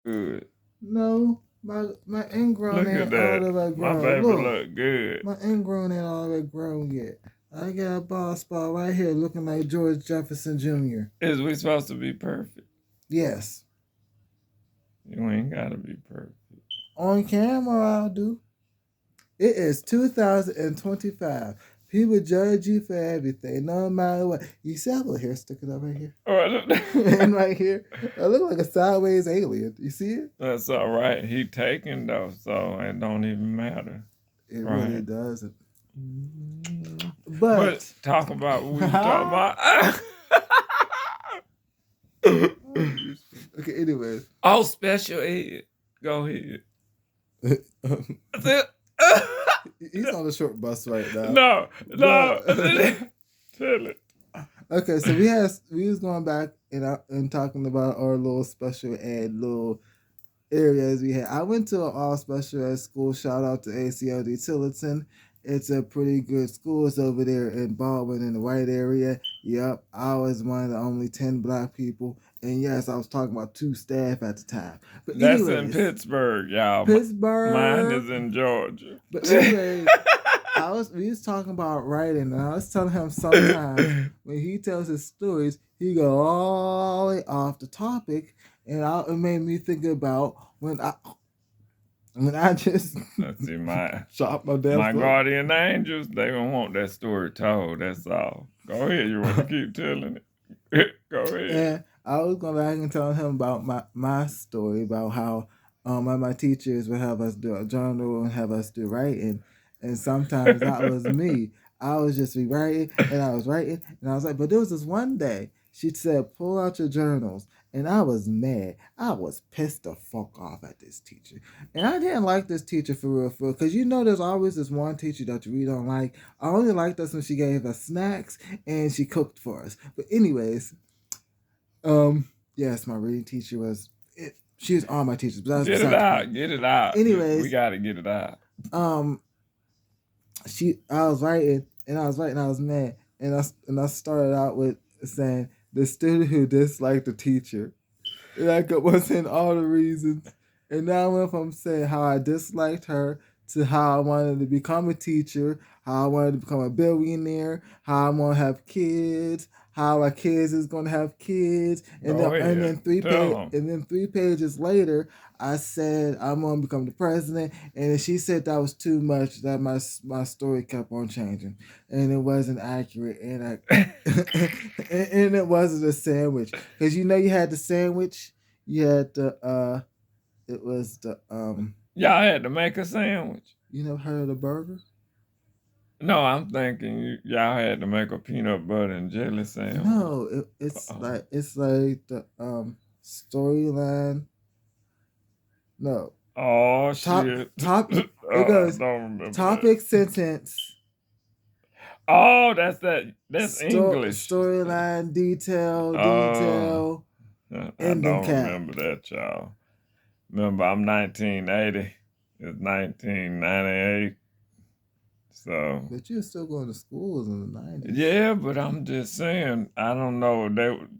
Good. No, my ingrown Look at ain't all that. the way My grown. baby Look, look good. my ingrown ain't all the way grown yet. I got a bald spot right here looking like George Jefferson Jr. Is we supposed to be perfect? Yes. You ain't gotta be perfect. On camera, I'll do. It is 2025. People judge you for everything, no matter what. You see, I have a little hair sticking up right here. And right here. I look like a sideways alien. You see it? That's all right. He taken though, so it don't even matter. It really Right. doesn't. But But talk about what we was talking about. okay, anyways. Oh, special ed. Go ahead. That's it. He's on the short bus right now. No. But Tell it. okay, so we was going back and talking about our little special ed little areas we had. I went to an all special ed school. Shout out to ACLD Tillerton. It's a pretty good school. It's over there in Baldwin in the white area. Yep, I was one of the only 10 black people. And yes, I was talking about 2 staff at the time. But That's in anyways, Pittsburgh, y'all. Mine Pittsburgh. is in Georgia. But anyways, we was talking about writing, and I was telling him sometimes when he tells his stories, he go all the way off the topic, and it made me think about when I just See, my shot my damn my foot. guardian angels, they don't want that story told. That's all. Go ahead. You want to keep telling it? Go ahead. And I was going back and telling him about my story about how my teachers would have us do a journal and have us do writing, and sometimes that was me. I was just rewriting and I was writing and I was like, but there was this one day she said, pull out your journals. And I was mad. I was pissed the fuck off at this teacher. And I didn't like this teacher for real, because you know there's always this one teacher that you really don't like. I only liked us when she gave us snacks and she cooked for us. But anyways, yes, my reading teacher was it. She was all my teachers, but Get it out. Get it out. Anyways, we got to get it out. I was writing and I was writing. I was mad, and I started out with saying the student who disliked the teacher. And I was saying all the reasons, and now I went from saying how I disliked her to how I wanted to become a teacher, how I wanted to become a billionaire, how I want to have kids, how my kids is going to have kids, and then 3 pages later, I said I'm going to become the president, and she said that was too much. That my story kept on changing, and it wasn't accurate, and and it wasn't a sandwich, because you know you had the sandwich, you had the it was the Y'all had to make a sandwich. You never heard of the burger? No, I'm thinking y'all had to make a peanut butter and jelly sandwich. No, it's like the storyline. No. Oh shit. It goes topic sentence. Oh, that's English. Storyline, detail. I don't remember that, y'all. Remember, I'm 1980. It's 1998. So. But you're still going to schools in the 90s. Yeah, but I'm just saying, I don't know.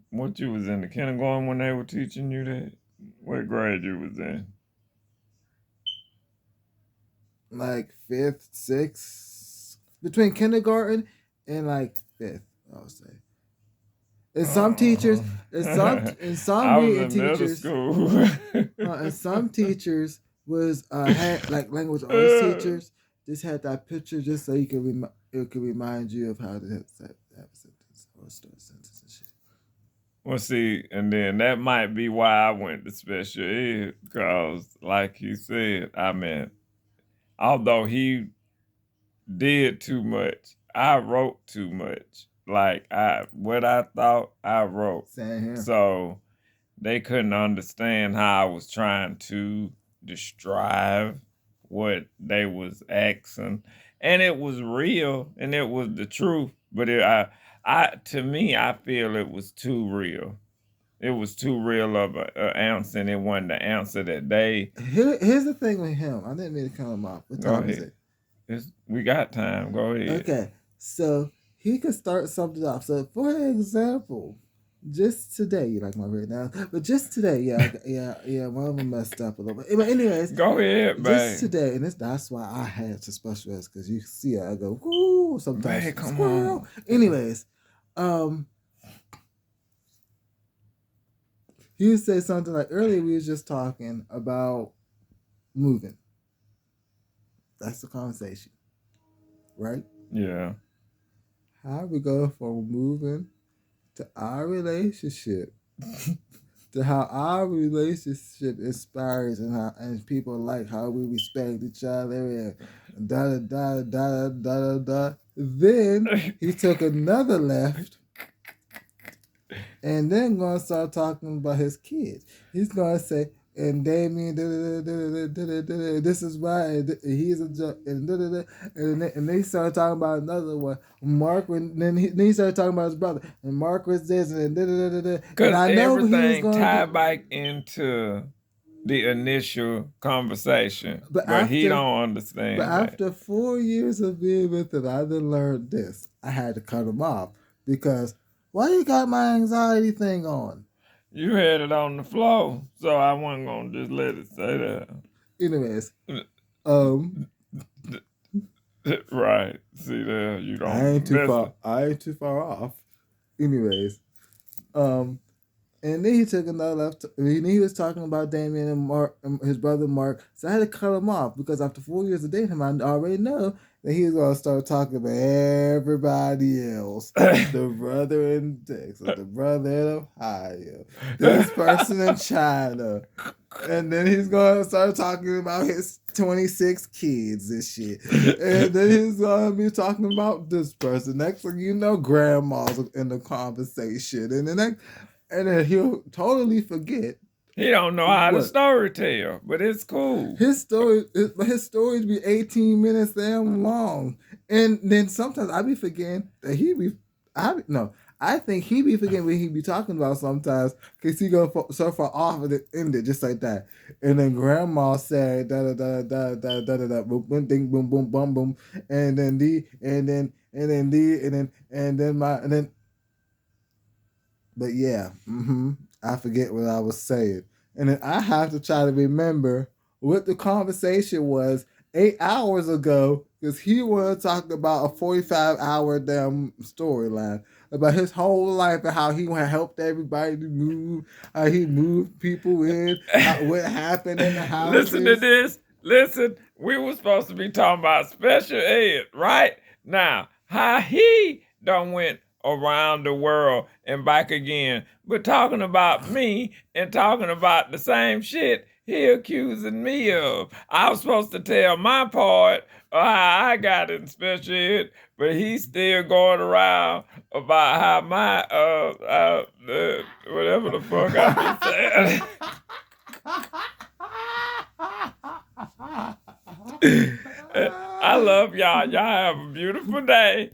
What you was in the kindergarten when they were teaching you that? What grade you was in? Like 5th, 6th. Between kindergarten and like 5th, I would say. And some teachers, and some reading teachers, and some teachers was had like language arts teachers just had that picture just so you could it could remind you of how to have a sentence or start a sentence and shit. Well, see, and then that might be why I went to special ed, because, like he said, I mean, although he did too much, I wrote too much. Like what I thought, I wrote. Same here. So they couldn't understand how I was trying to describe what they was asking, and it was real and it was the truth. But to me, I feel it was too real. It was too real of an answer, and it wasn't the answer that they. Here's the thing with him. I didn't mean to cut him off. What time is it? We got time. Go ahead. Okay, so he could start something off. So, for example, just today, you like my right now, but just today, yeah, one of them messed up a little bit. But anyways, Go ahead, just babe. today, and that's why I had to special ed because you see it, I go whoo sometimes Babe, come squirrel. on. Anyways, um, he would say something like earlier we was just talking about moving. That's the conversation, right? Yeah. How we go from moving to our relationship to how our relationship inspires and people like how we respect each other and da da da da da da da. Then he took another left and then gonna start talking about his kids. He's gonna say, and Damien, this is why he's a joke, and they started talking about another one. Mark, then he started talking about his brother, and Mark was this, and and Because I know he was everything gonna tie do, back into the initial conversation, but but he after. don't But understand that. after 4 years of being with him, I then learned this. I had to cut him off because why you got my anxiety thing on? You had it on the floor, so I wasn't gonna just let it say that. Anyways, um, Right. See there, you I ain't don't too listen. far. I ain't too far off. Anyways, um, and then he took another left. He was talking about Damien and Mark, his brother Mark. So I had to cut him off because after 4 years of dating him, I already know that he was gonna start talking about everybody else. The brother in Texas, the brother in Ohio, this person in China. And then he's gonna start talking about his 26 kids and shit. And then he's gonna be talking about this person. Next thing you know, grandma's in the conversation. And then he'll totally forget He don't know how to what story tell, but it's cool. his stories be 18 minutes damn long. And then sometimes I be forgetting that no, I think he be forgetting what he be talking about sometimes because he go so far off and it ended just like that. And then grandma said da da da da da da da da boom boom ding boom boom boom boom and then the and then but yeah, I forget what I was saying. And then I have to try to remember what the conversation was 8 hours ago because he wanted to talk about a 45-hour damn storyline about his whole life and how he helped everybody to move, how he moved people in, what happened in the Listen to houses. this. Listen, we were supposed to be talking about special ed, right? Now, how he done went around the world and back again, but talking about me and talking about the same shit he accusing me of. I was supposed to tell my part of how I got in special ed, but he's still going around about how my whatever the fuck I be saying. I love y'all. Y'all have a beautiful day.